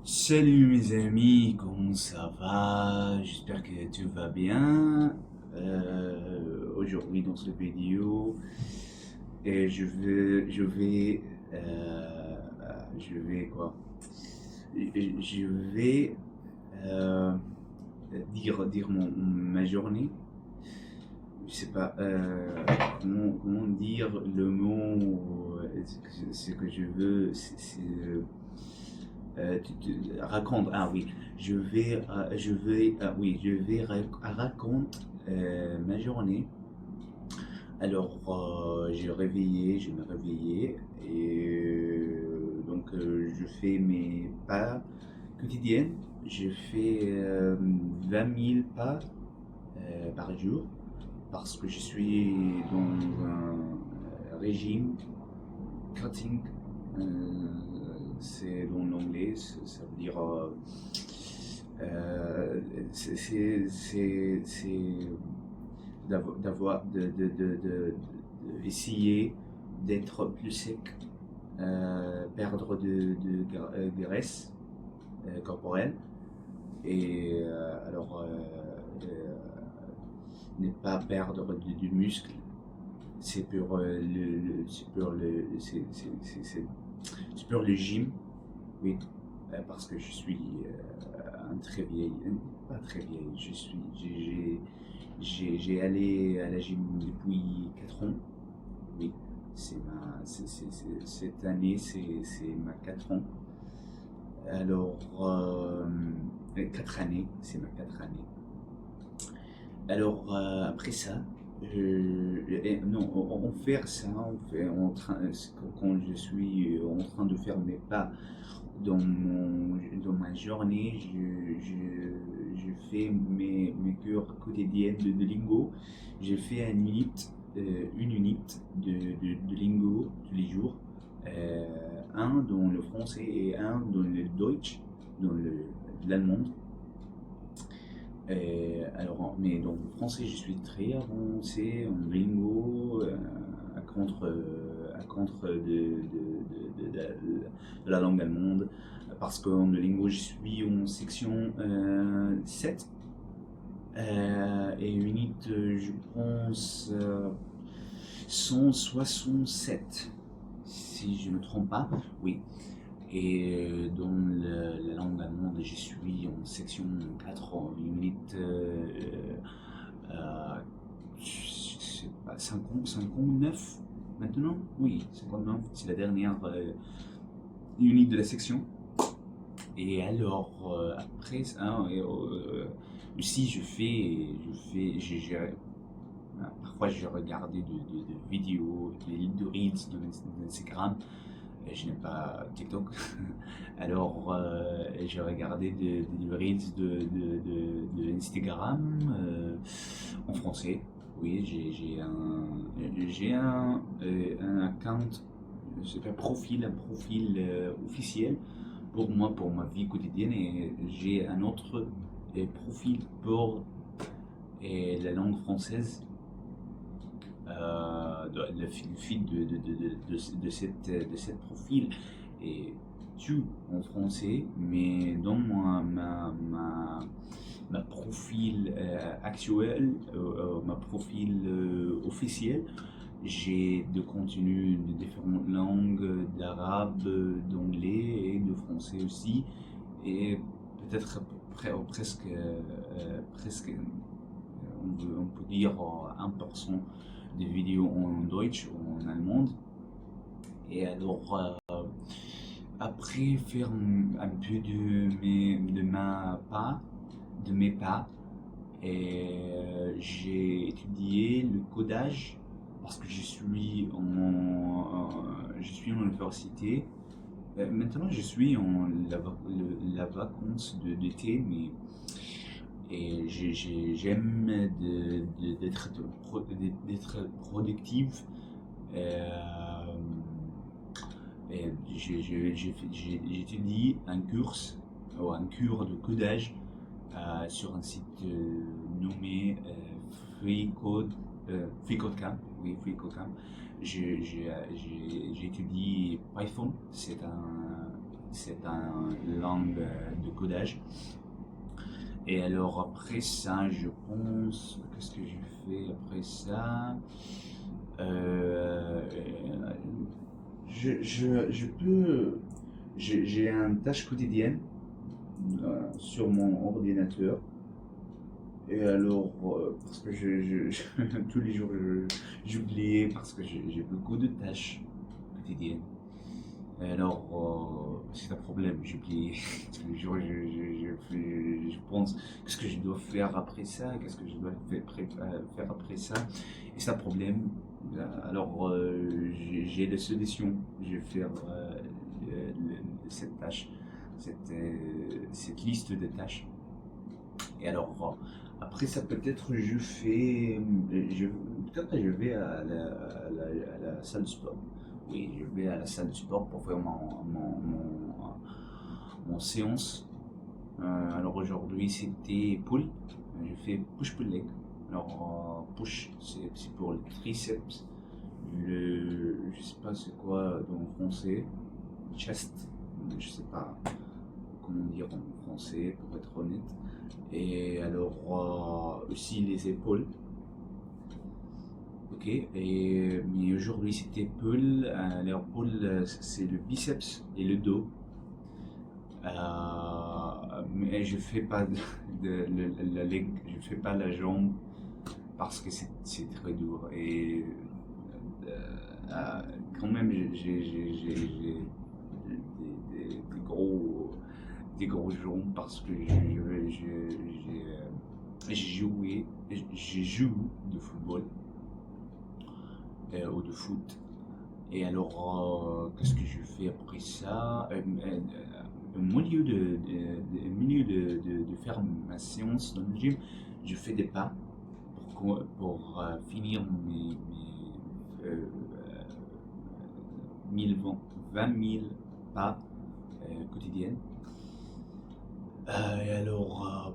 Salut mes amis, comment ça va? J'espère que tout va bien. Aujourd'hui dans cette vidéo, je vais quoi? Je vais euh, dire ma journée. Je sais pas comment dire le mot. Ce que je veux, raconte. Ah oui, je vais raconter ma journée. Alors, je me réveillé et je fais mes pas quotidiens. Je fais 20 000 pas par jour parce que je suis dans un régime cutting. Euh, c'est dans l'anglais, ça veut dire euh, c'est d'avoir essayer d'être plus sec, perdre de graisse corporelle et ne pas perdre du muscle. C'est pour c'est pour le gym, oui, parce que je suis un très vieil, pas très vieil, j'ai allé à la gym depuis 4 ans, oui, cette année c'est ma 4 ans, alors 4 années, c'est ma 4 années. Alors après ça, non, on fait ça, quand je suis en train de faire mes pas dans ma journée, je fais mes cours quotidiennes de lingo. Je fais une unité de lingo tous les jours. Euh, un dans le français et un dans le Deutsch, dans l'allemand. Mais dans le français, je suis très avancé en lingo, à contre de la langue allemande, parce qu'en lingo, je suis en section 7, et unit, je pense, 167, si je ne me trompe pas, oui. Et dans la langue allemande, je suis en section 4 en unit, je sais pas, 59 maintenant. Oui, 59, c'est la dernière unit de la section. Et alors, après ça, aussi parfois j'ai regardé de vidéos, de reels d'Instagram. Je n'aime pas TikTok. Alors, j'ai regardé des reels de Instagram en français. Oui, un account, c'est un profil officiel pour moi, pour ma vie quotidienne, et j'ai un autre profil pour la langue française, le feed de cette profil est tout en français, mais dans ma profil actuel, ma profil officiel, j'ai de contenu de différentes langues, d'arabe, d'anglais et de français aussi, et peut-être presque on peut dire 1% des vidéos en Deutsch ou en allemand. Et alors, après faire un peu de mes pas, et j'ai étudié le codage parce que je suis en université. Maintenant, je suis en la vacance d'été, mais et j'aime d'être productif. Euh, et j'étudie un cours ou un cours de codage sur un site nommé FreeCodeCamp. Oui, FreeCodeCamp. J'étudie Python. C'est un c'est une langue de codage. Et alors après ça, je pense, qu'est-ce que j'ai fait après ça? Euh, je peux, j'ai une tâche quotidienne sur mon ordinateur. Et alors, parce que tous les jours, j'oubliais parce que j'ai beaucoup de tâches quotidiennes. Et alors, c'est un problème, j'oublie tous les jours, je pense, qu'est-ce que je dois faire après ça, qu'est-ce que je dois faire après ça, et c'est un problème. Alors, j'ai des solutions, je vais faire cette tâche, cette liste de tâches. Et alors, après ça, peut-être peut-être je vais à la salle de sport. Oui, je vais à la salle de sport pour faire mon séance. Alors aujourd'hui, c'était pull. Je fais push-pull leg. Alors, push, c'est pour le triceps. Je sais pas c'est quoi en français. Chest, je sais pas comment dire en français pour être honnête. Et alors aussi les épaules. Ok, mais aujourd'hui c'était pull. Les épaules c'est le biceps et le dos. Mais je fais pas la leg, je fais pas la jambe parce que c'est très dur. Et quand même j'ai des gros jambes parce que j'ai joué de football ou de foot. Et alors, qu'est-ce que je fais après ça? Au milieu de faire ma séance dans le gym, je fais des pas pour finir mes 20 000 pas quotidiennes. Et alors,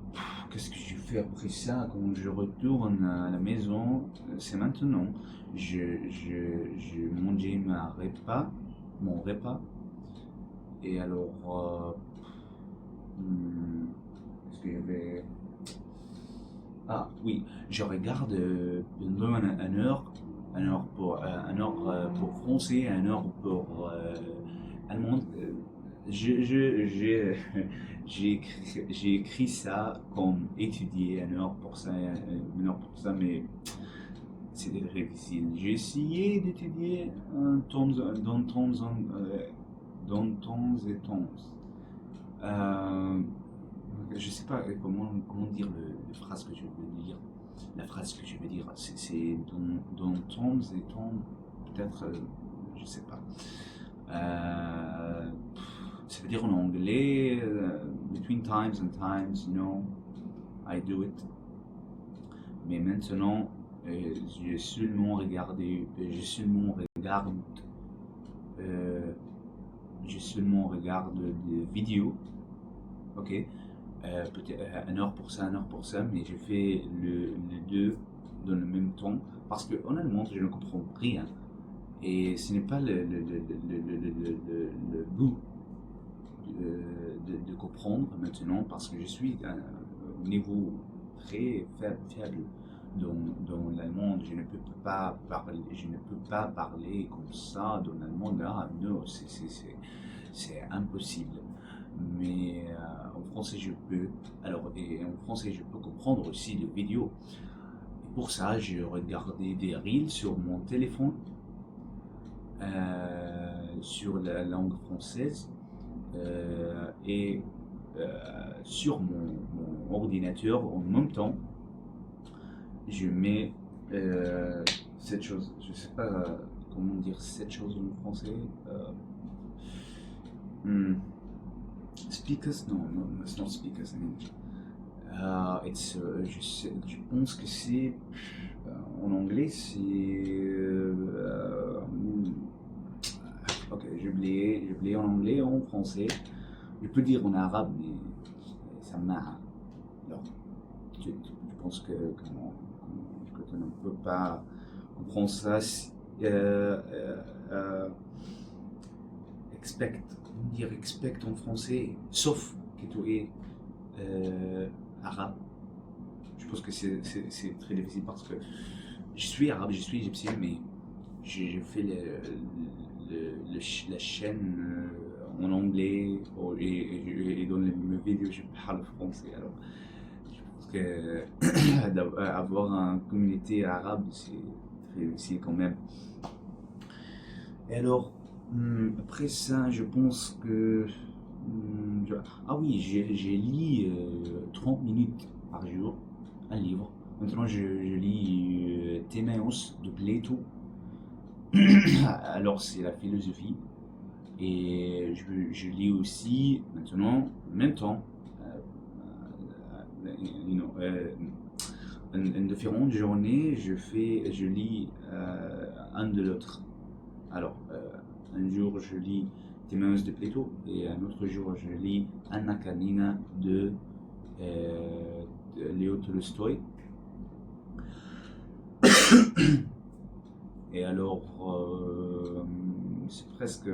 qu'est-ce que je fais après ça quand je retourne à la maison? C'est maintenant. Je mangeais mon repas. Et alors, est-ce qu'il y avait. Ah oui, je regarde pendant une heure pour français, une heure pour allemand. J'ai écrit ça comme étudier une heure pour ça, mais c'était très difficile. J'ai essayé d'étudier dans temps et temps. Je sais pas comment dire la phrase que je veux dire. La phrase que je veux dire, c'est dans temps et temps, peut-être, je sais pas. Ça veut dire en anglais, between times and times, I do it. Mais maintenant, j'ai seulement regardé, je seulement regarde des vidéos, ok, peut-être une heure pour ça, mais je fais les deux dans le même temps parce que honnêtement, je ne comprends rien et ce n'est pas le but de comprendre maintenant parce que je suis au niveau très faible dans l'allemand. Je ne peux pas parler comme ça dans l'allemand là. Non, c'est impossible. Mais en français je peux. Alors, et en français je peux comprendre aussi les vidéos. Et pour ça, j'ai regardé des reels sur mon téléphone sur la langue française et sur mon ordinateur en même temps. Je mets cette chose. Je sais pas comment dire cette chose en français. Speakers, no, it's not speakers in English. Je pense que c'est en anglais, c'est ok, j'ai oublié en anglais, en français. Je peux dire en arabe, mais ça m'a. Alors, je pense que tu ne peux pas comprendre ça. Expect. dire expect en français, sauf que tu es arabe. Je pense que c'est très difficile parce que je suis arabe, je suis égyptien, mais j'ai fait la chaîne en anglais et dans mes vidéos je parle français. Alors je pense que d'avoir une communauté arabe c'est très difficile quand même. Et alors, après ça, je pense que. Ah oui, j'ai lu 30 minutes par jour un livre. Maintenant, je lis Timaeus de Plato. Alors, c'est la philosophie. Et je lis aussi, maintenant, en même temps, une différente journée, je lis un de l'autre. Alors, un jour, je lis Timaeus de Plato et un autre jour, je lis Anna Karenina de Léo Tolstoï. Et alors, c'est presque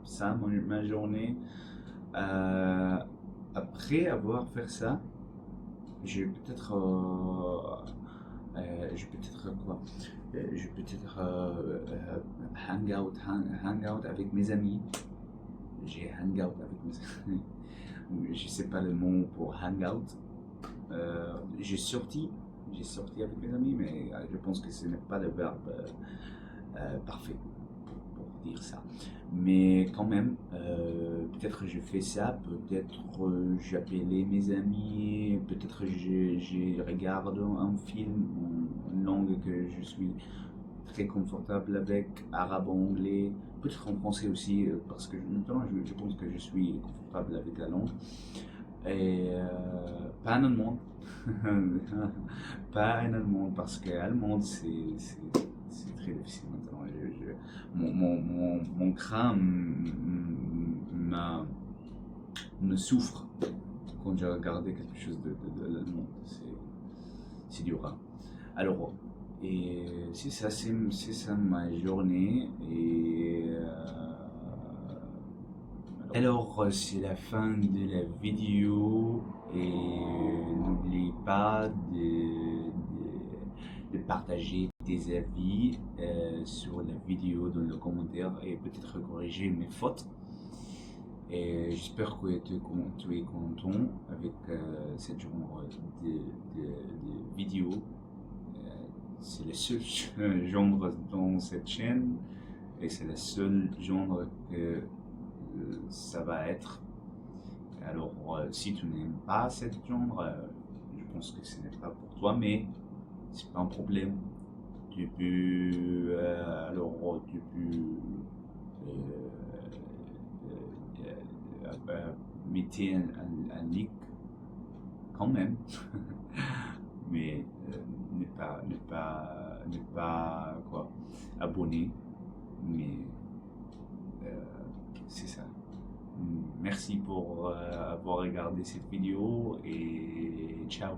ça, ma journée. Euh, Après avoir fait ça, je vais peut-être quoi? Je vais peut-être hang out avec mes amis. J'ai hang out avec mes amis. Je sais pas le mot pour hang out. J'ai sorti avec mes amis, mais je pense que ce n'est pas le verbe parfait pour dire ça. Mais quand même, peut-être je fais ça, peut-être j'appelais mes amis, peut-être je regarde un film en langue que je suis très confortable avec, arabe, anglais, peut-être en français aussi, parce que maintenant je pense que je suis confortable avec la langue. Et pas en allemand. Pas en allemand, parce que allemand c'est très difficile maintenant. Mon crâne me souffre quand j'ai regardé quelque chose de l'allemand. C'est dur. Hein. Alors, et c'est ça ma journée. Et alors, c'est la fin de la vidéo et n'oublie pas de partager tes avis sur la vidéo dans le commentaire et peut-être corriger mes fautes. Et j'espère que tu es content avec cette genre de vidéo. C'est le seul genre dans cette chaîne et c'est le seul genre que ça va être. Alors, si tu n'aimes pas cette genre, je pense que ce n'est pas pour toi, mais c'est pas un problème. Tu peux, mettre un link quand même, mais ne pas quoi, abonner, mais c'est ça. Merci pour avoir regardé cette vidéo et ciao.